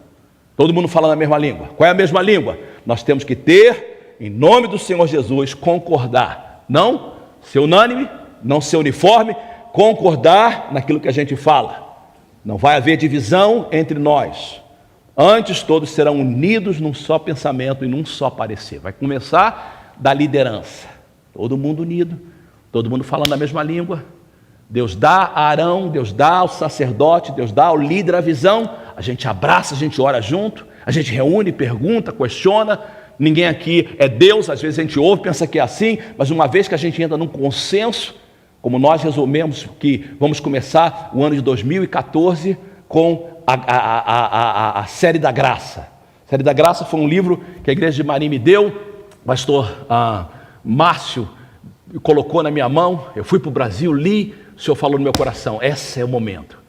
Todo mundo falando a mesma língua. Qual é a mesma língua? Nós temos que ter, em nome do Senhor Jesus, concordar. Não ser unânime, não ser uniforme, concordar naquilo que a gente fala. Não vai haver divisão entre nós. Antes todos serão unidos num só pensamento e num só parecer. Vai começar da liderança. Todo mundo unido, todo mundo falando a mesma língua. Deus dá a Arão, Deus dá ao sacerdote, Deus dá ao líder a visão. A gente abraça, a gente ora junto, a gente reúne, pergunta, questiona. Ninguém aqui é Deus, às vezes a gente ouve, pensa que é assim, mas uma vez que a gente entra num consenso, como nós resumimos que vamos começar o ano de 2014 com a Série da Graça. A Série da Graça foi um livro que a igreja de Marim me deu, o pastor Márcio colocou na minha mão, eu fui para o Brasil, li, o Senhor falou no meu coração, esse é o momento.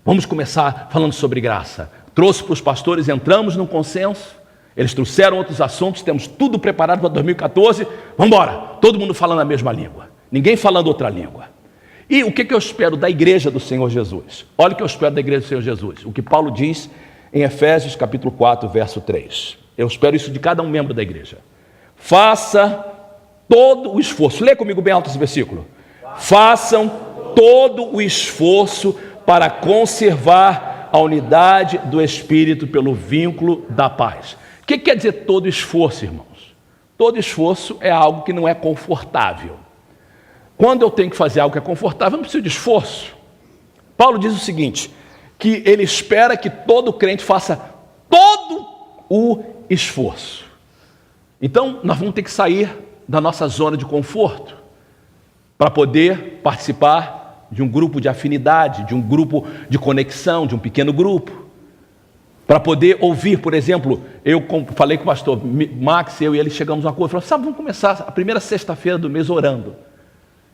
Vamos começar falando sobre graça. Trouxe para os pastores, entramos num consenso, eles trouxeram outros assuntos, temos tudo preparado para 2014, vamos embora, todo mundo falando a mesma língua, ninguém falando outra língua. E o que eu espero da igreja do Senhor Jesus? Olha o que eu espero da igreja do Senhor Jesus. O que Paulo diz em Efésios capítulo 4, verso 3. Eu espero isso de cada um membro da igreja. Faça todo o esforço. Lê comigo bem alto esse versículo. Façam todo o esforço para conservar a unidade do Espírito pelo vínculo da paz. O que quer dizer todo esforço, irmãos? Todo esforço é algo que não é confortável. Quando eu tenho que fazer algo que é confortável, eu não preciso de esforço. Paulo diz o seguinte, que ele espera que todo crente faça todo o esforço. Então, nós vamos ter que sair da nossa zona de conforto para poder participar de um grupo de afinidade, de um grupo de conexão, de um pequeno grupo. Para poder ouvir, por exemplo, eu falei com o pastor Max, eu e ele chegamos a um acordo, falamos, sabe, vamos começar a primeira sexta-feira do mês orando.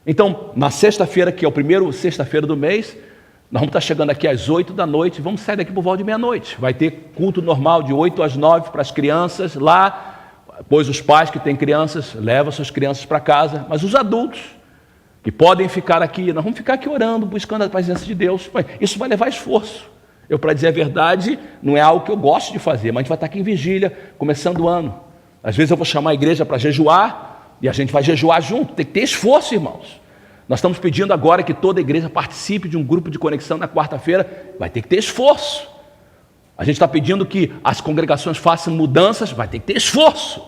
Então, na sexta-feira, que é o primeiro sexta-feira do mês, nós vamos estar chegando aqui às 8 da noite, vamos sair daqui por volta de meia-noite. Vai ter culto normal de 8 às 9 para as crianças lá, pois os pais que têm crianças levam suas crianças para casa, mas os adultos que podem ficar aqui, nós vamos ficar aqui orando, buscando a presença de Deus. Isso vai levar esforço. Eu, para dizer a verdade, não é algo que eu gosto de fazer, mas a gente vai estar aqui em vigília, começando o ano. Às vezes eu vou chamar a igreja para jejuar, e a gente vai jejuar junto, tem que ter esforço, irmãos. Nós estamos pedindo agora que toda a igreja participe de um grupo de conexão na quarta-feira, vai ter que ter esforço. A gente está pedindo que as congregações façam mudanças, vai ter que ter esforço.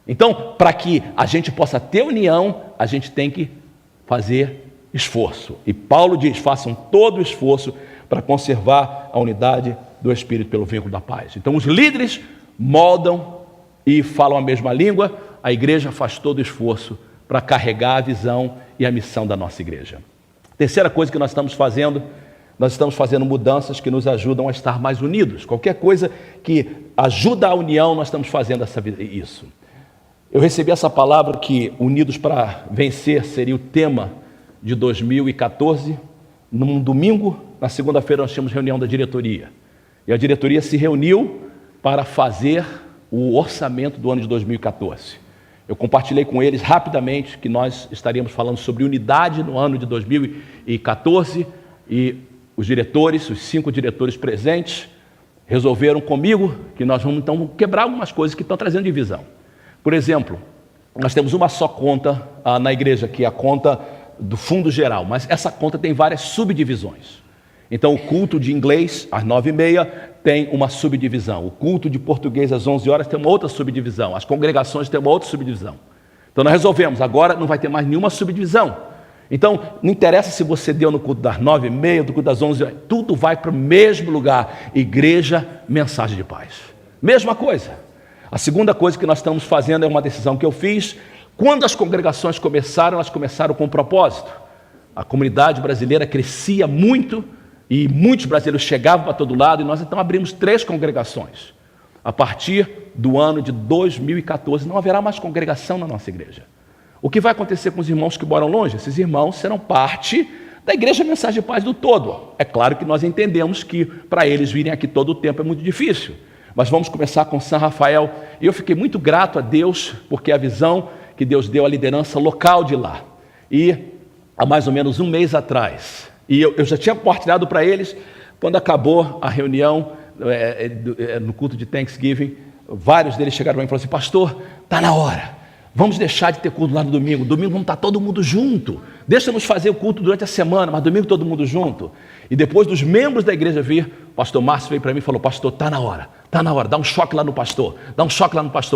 Então, para que a gente possa ter união, a gente tem que fazer esforço. E Paulo diz, façam todo o esforço para conservar a unidade do Espírito pelo vínculo da paz. Então, os líderes moldam e falam a mesma língua, a igreja faz todo o esforço para carregar a visão e a missão da nossa igreja. Terceira coisa que nós estamos fazendo nós estamos fazendo mudanças que nos ajudam a estar mais unidos. Qualquer coisa que ajuda a união, nós estamos fazendo isso. Eu recebi essa palavra que Unidos para Vencer seria o tema de 2014. Num domingo, na segunda-feira, nós tínhamos reunião da diretoria. E a diretoria se reuniu para fazer o orçamento do ano de 2014. Eu compartilhei com eles rapidamente que nós estaríamos falando sobre unidade no ano de 2014 e os diretores, os 5 diretores presentes, resolveram comigo que nós vamos então quebrar algumas coisas que estão trazendo divisão. Por exemplo, nós temos uma só conta na igreja, que é a conta do fundo geral, mas essa conta tem várias subdivisões. Então o culto de inglês às 9h30 tem uma subdivisão, o culto de português às 11 horas tem uma outra subdivisão, as congregações têm uma outra subdivisão. Então nós resolvemos, agora não vai ter mais nenhuma subdivisão. Então não interessa se você deu no culto das 9h30, do culto das 11 horas, tudo vai para o mesmo lugar, igreja, mensagem de paz. Mesma coisa. A segunda coisa que nós estamos fazendo é uma decisão que eu fiz. Quando as congregações começaram, elas começaram com um propósito. A comunidade brasileira crescia muito e muitos brasileiros chegavam para todo lado e nós então abrimos 3 congregações. A partir do ano de 2014 não haverá mais congregação na nossa igreja. O que vai acontecer com os irmãos que moram longe? Esses irmãos serão parte da igreja Mensagem de Paz do todo. É claro que nós entendemos que para eles virem aqui todo o tempo é muito difícil. Mas vamos começar com São Rafael. E eu fiquei muito grato a Deus, porque a visão que Deus deu à liderança local de lá. E há mais ou menos um mês atrás, e eu já tinha compartilhado para eles, quando acabou a reunião no culto de Thanksgiving, vários deles chegaram para mim e falaram assim: pastor, está na hora, vamos deixar de ter culto lá no domingo, domingo vamos estar todo mundo junto, deixa-nos fazer o culto durante a semana, mas domingo todo mundo junto. E depois dos membros da igreja vir, o pastor Márcio veio para mim e falou: pastor, está na hora, dá um choque lá no pastor,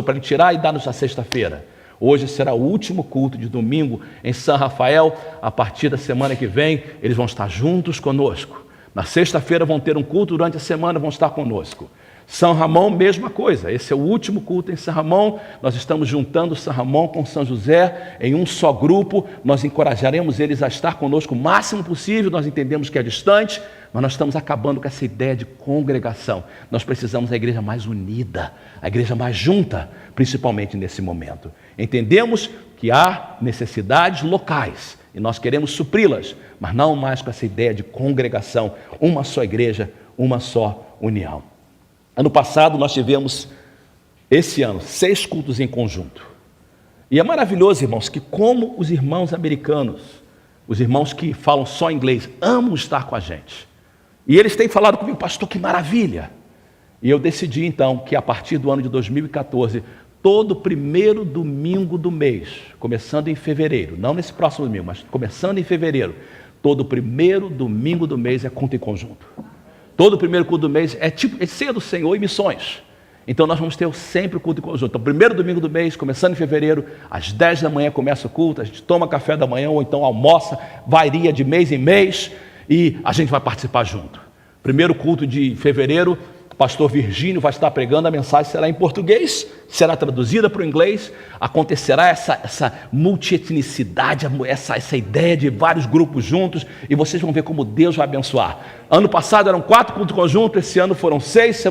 para ele tirar e dar-nos na sexta-feira. Hoje será o último culto de domingo em São Rafael. A partir da semana que vem, eles vão estar juntos conosco. Na sexta-feira vão ter um culto, durante a semana vão estar conosco. São Ramon, mesma coisa. Esse é o último culto em São Ramon. Nós estamos juntando São Ramon com São José em um só grupo. Nós encorajaremos eles a estar conosco o máximo possível. Nós entendemos que é distante, mas nós estamos acabando com essa ideia de congregação. Nós precisamos da igreja mais unida, a igreja mais junta, principalmente nesse momento. Entendemos que há necessidades locais e nós queremos supri-las, mas não mais com essa ideia de congregação, uma só igreja, uma só união. Ano passado nós tivemos, esse ano, 6 cultos em conjunto. E é maravilhoso, irmãos, que como os irmãos americanos, os irmãos que falam só inglês, amam estar com a gente. E eles têm falado comigo: pastor, que maravilha. E eu decidi então que a partir do ano de 2014, todo primeiro domingo do mês, começando em fevereiro, não nesse próximo domingo, mas começando em fevereiro, todo primeiro domingo do mês é culto em conjunto. Todo primeiro culto do mês é ceia do Senhor e missões. Então nós vamos ter sempre o culto em conjunto. Então, primeiro domingo do mês, começando em fevereiro, às 10 da manhã começa o culto, a gente toma café da manhã ou então almoça, varia de mês em mês e a gente vai participar junto. Primeiro culto de fevereiro, o pastor Virgínio vai estar pregando, a mensagem será em português, será traduzida para o inglês, acontecerá essa multietnicidade, essa ideia de vários grupos juntos, e vocês vão ver como Deus vai abençoar. Ano passado eram 4 cultos conjuntos, esse ano foram 6,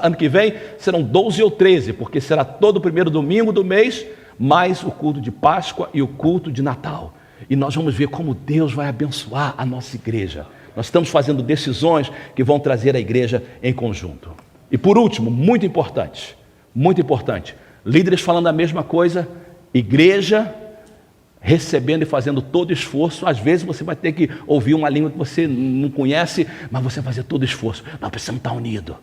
ano que vem serão 12 ou 13, porque será todo o primeiro domingo do mês, mais o culto de Páscoa e o culto de Natal. E nós vamos ver como Deus vai abençoar a nossa igreja. Nós estamos fazendo decisões que vão trazer a igreja em conjunto. E por último, muito importante, líderes falando a mesma coisa, igreja recebendo e fazendo todo esforço. Às vezes você vai ter que ouvir uma língua que você não conhece, mas você vai fazer todo esforço. Nós precisamos estar unidos.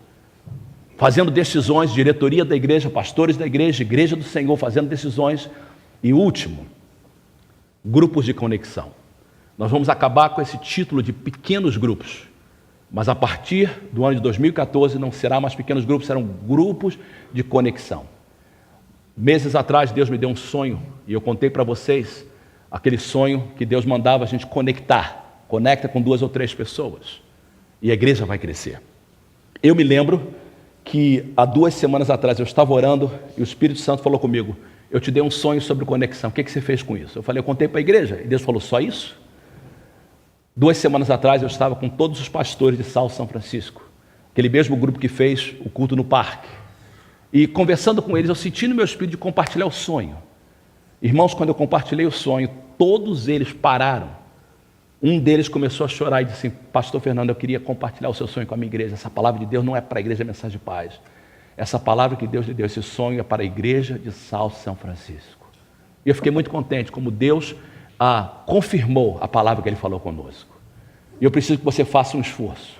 Fazendo decisões, diretoria da igreja, pastores da igreja, igreja do Senhor, fazendo decisões. E último, grupos de conexão. Nós vamos acabar com esse título de pequenos grupos, mas a partir do ano de 2014 não será mais pequenos grupos, serão grupos de conexão. Meses atrás Deus me deu um sonho e eu contei para vocês aquele sonho que Deus mandava a gente conectar. Conecta com 2 ou 3 pessoas e a igreja vai crescer. Eu me lembro que há 2 semanas atrás eu estava orando e o Espírito Santo falou comigo: eu te dei um sonho sobre conexão, o que você fez com isso? Eu falei: eu contei para a igreja. E Deus falou: só isso? 2 semanas atrás eu estava com todos os pastores de South São Francisco, aquele mesmo grupo que fez o culto no parque. E conversando com eles, eu senti no meu espírito de compartilhar o sonho. Irmãos, quando eu compartilhei o sonho, todos eles pararam. Um deles começou a chorar e disse assim: Pastor Fernando, eu queria compartilhar o seu sonho com a minha igreja. Essa palavra de Deus não é para a igreja Mensagem de Paz. Essa palavra que Deus lhe deu, esse sonho é para a igreja de South São Francisco. E eu fiquei muito contente como Deus confirmou a palavra que Ele falou conosco. E eu preciso que você faça um esforço.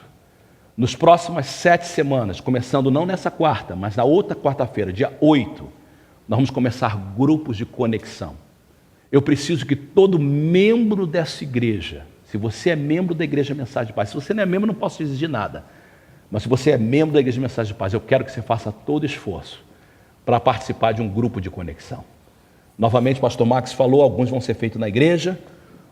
Nos próximas 7 semanas, começando não nessa quarta, mas na outra quarta-feira, dia 8, nós vamos começar grupos de conexão. Eu preciso que todo membro dessa igreja, se você é membro da Igreja Mensagem de Paz, se você não é membro, não posso te exigir nada, mas se você é membro da Igreja Mensagem de Paz, eu quero que você faça todo esforço para participar de um grupo de conexão. Novamente, o pastor Max falou, alguns vão ser feitos na igreja,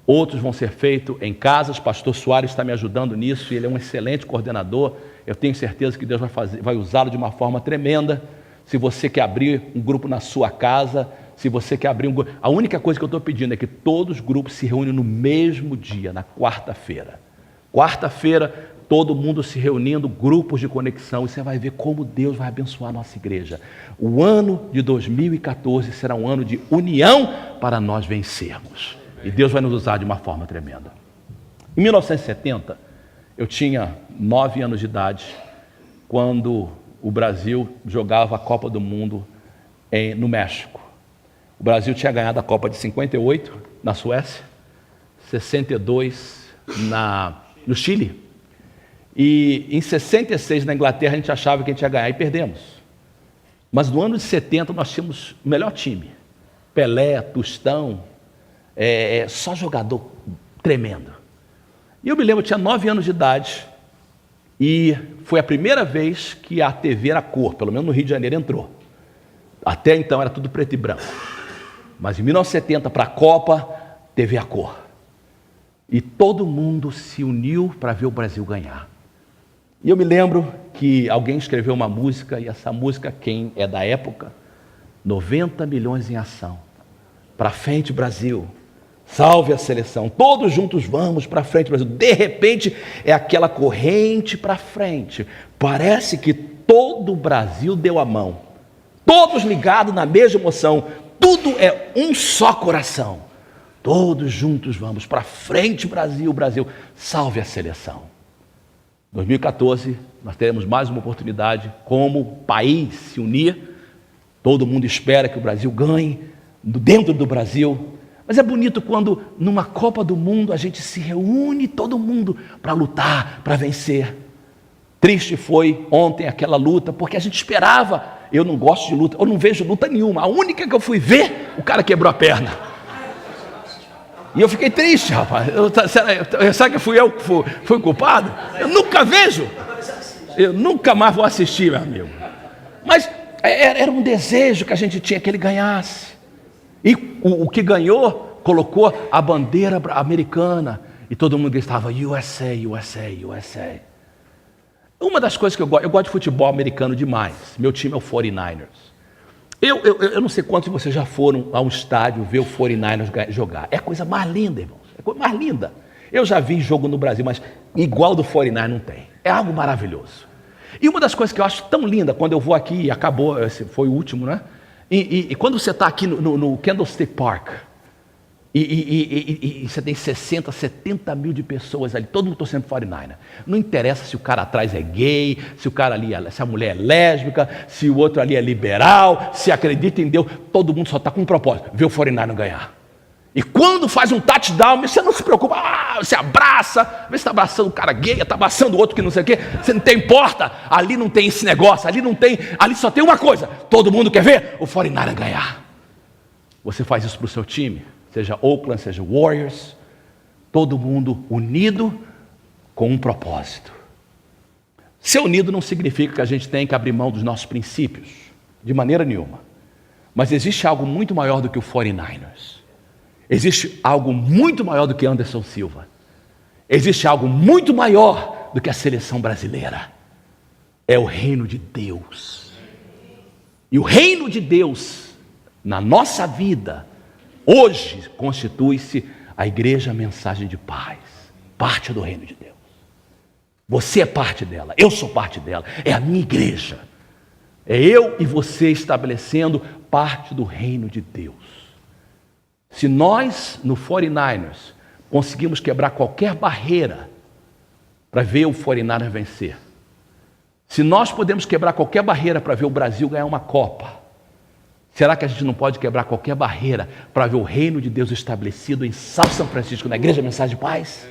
outros vão ser feitos em casas. Pastor Soares está me ajudando nisso, e ele é um excelente coordenador. Eu tenho certeza que Deus vai usá-lo de uma forma tremenda. Se você quer abrir um grupo na sua casa, se você quer abrir um grupo, a única coisa que eu estou pedindo é que todos os grupos se reúnem no mesmo dia, na quarta-feira. Quarta-feira, todo mundo se reunindo, grupos de conexão, e você vai ver como Deus vai abençoar a nossa igreja. O ano de 2014 será um ano de união para nós vencermos. E Deus vai nos usar de uma forma tremenda. Em 1970, eu tinha 9 anos de idade, quando o Brasil jogava a Copa do Mundo no México. O Brasil tinha ganhado a Copa de 58 na Suécia, 62 no Chile, e em 66 na Inglaterra a gente achava que a gente ia ganhar e perdemos. Mas no ano de 70 nós tínhamos o melhor time. Pelé, Tostão, só jogador tremendo. E eu me lembro, eu tinha 9 anos de idade, e foi a primeira vez que a TV era cor, pelo menos no Rio de Janeiro entrou. Até então era tudo preto e branco. Mas em 1970, para a Copa, TV a cor. E todo mundo se uniu para ver o Brasil ganhar. E eu me lembro que alguém escreveu uma música, e essa música, quem é da época, 90 milhões em ação. Para frente, Brasil. Salve a seleção. Todos juntos vamos para frente, Brasil. De repente, é aquela corrente para frente. Parece que todo o Brasil deu a mão. Todos ligados na mesma emoção. Tudo é um só coração. Todos juntos vamos para frente, Brasil, Brasil. Salve a seleção. 2014, nós teremos mais uma oportunidade como país se unir. Todo mundo espera que o Brasil ganhe, dentro do Brasil. Mas é bonito quando numa Copa do Mundo a gente se reúne todo mundo para lutar, para vencer. Triste foi ontem aquela luta, porque a gente esperava. Eu não gosto de luta, eu não vejo luta nenhuma. A única que eu fui ver, o cara quebrou a perna. E eu fiquei triste, rapaz. Será que fui eu que fui culpado? Eu nunca vejo. Eu nunca mais vou assistir, meu amigo. Mas era um desejo que a gente tinha que ele ganhasse. E o que ganhou, colocou a bandeira americana. E todo mundo gritava, USA, USA, USA. Uma das coisas que eu gosto de futebol americano demais. Meu time é o 49ers. Eu não sei quantos de vocês já foram a um estádio ver o 49ers jogar. É a coisa mais linda, irmãos. É a coisa mais linda. Eu já vi jogo no Brasil, mas igual do 49ers não tem. É algo maravilhoso. E uma das coisas que eu acho tão linda, quando eu vou aqui, e acabou, esse foi o último, né? E quando você está aqui no Candlestick Park, e você tem 60, 70 mil de pessoas ali, todo mundo torcendo pro 49ers. Não interessa se o cara atrás é gay, se o cara ali, se a mulher é lésbica, se o outro ali é liberal, se acredita em Deus, todo mundo só está com um propósito, ver o 49ers ganhar. E quando faz um touchdown, você não se preocupa, você abraça, vê se está abraçando o cara gay, está abraçando o outro que não sei o quê, você não tem importa, ali não tem esse negócio, ali só tem uma coisa, todo mundo quer ver o 49ers ganhar. Você faz isso para o seu time, seja Oakland, seja Warriors, todo mundo unido com um propósito. Ser unido não significa que a gente tem que abrir mão dos nossos princípios, de maneira nenhuma. Mas existe algo muito maior do que o 49ers. Existe algo muito maior do que Anderson Silva. Existe algo muito maior do que a seleção brasileira. É o reino de Deus. E o reino de Deus, na nossa vida, hoje constitui-se a Igreja Mensagem de Paz. parte do reino de Deus. Você é parte dela, eu sou parte dela, é a minha igreja. É eu e você estabelecendo parte do reino de Deus. Se nós, no 49ers, conseguimos quebrar qualquer barreira para ver o 49ers vencer, se nós podemos quebrar qualquer barreira para ver o Brasil ganhar uma Copa, será que a gente não pode quebrar qualquer barreira para ver o reino de Deus estabelecido em São Francisco, na Igreja Mensagem de Paz?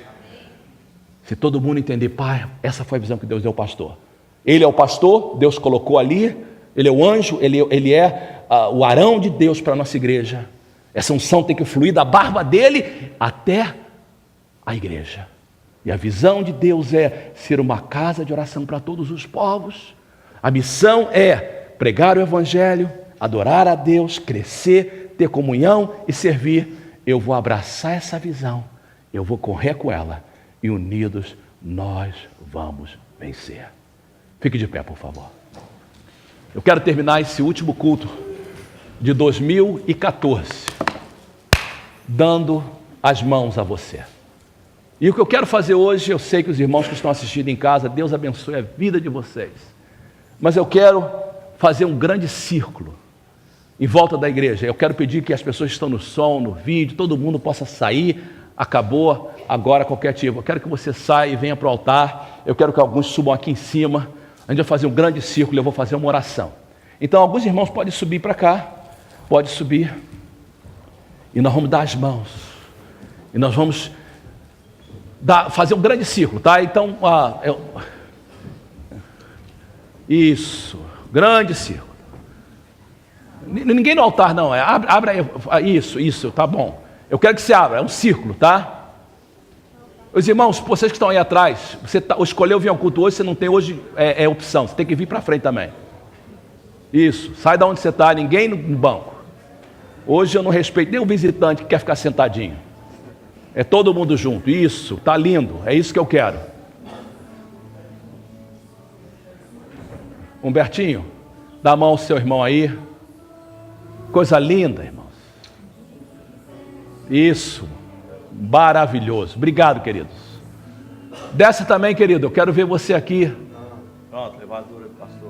Se todo mundo entender, pai, essa foi a visão que Deus deu ao pastor. Ele é o pastor, Deus colocou ali, ele é o anjo, ele é o Arão de Deus para a nossa igreja. Essa unção tem que fluir da barba dele até a igreja. E a visão de Deus é ser uma casa de oração para todos os povos. A missão é pregar o evangelho, adorar a Deus, crescer, ter comunhão e servir. Eu vou abraçar essa visão, eu vou correr com ela e unidos nós vamos vencer. Fique de pé, por favor. Eu quero terminar esse último culto de 2014 dando as mãos a você. E o que eu quero fazer hoje, eu sei que os irmãos que estão assistindo em casa, Deus abençoe a vida de vocês, mas eu quero fazer um grande círculo em volta da igreja. Eu quero pedir que as pessoas que estão no som, no vídeo, todo mundo possa sair. Acabou agora qualquer tipo. Eu quero que você saia e venha para o altar. Eu quero que alguns subam aqui em cima. A gente vai fazer um grande círculo e eu vou fazer uma oração. Então alguns irmãos podem subir para cá, pode subir, e nós vamos dar as mãos, e nós vamos fazer um grande círculo, tá? Então, isso, grande círculo. Ninguém no altar não, abre aí, isso, tá bom. Eu quero que você abra, é um círculo, tá? Os irmãos, vocês que estão aí atrás, você escolheu vir ao culto hoje, você não tem hoje opção, você tem que vir para frente também. Isso, sai da onde você está, ninguém no banco. Hoje eu não respeito nem o visitante que quer ficar sentadinho. É todo mundo junto, isso, tá lindo, é isso que eu quero. Humbertinho, dá a mão ao seu irmão aí. Coisa linda, irmãos. Isso, maravilhoso. Obrigado, queridos. Desce também, querido, eu quero ver você aqui. Pronto, levadura do pastor.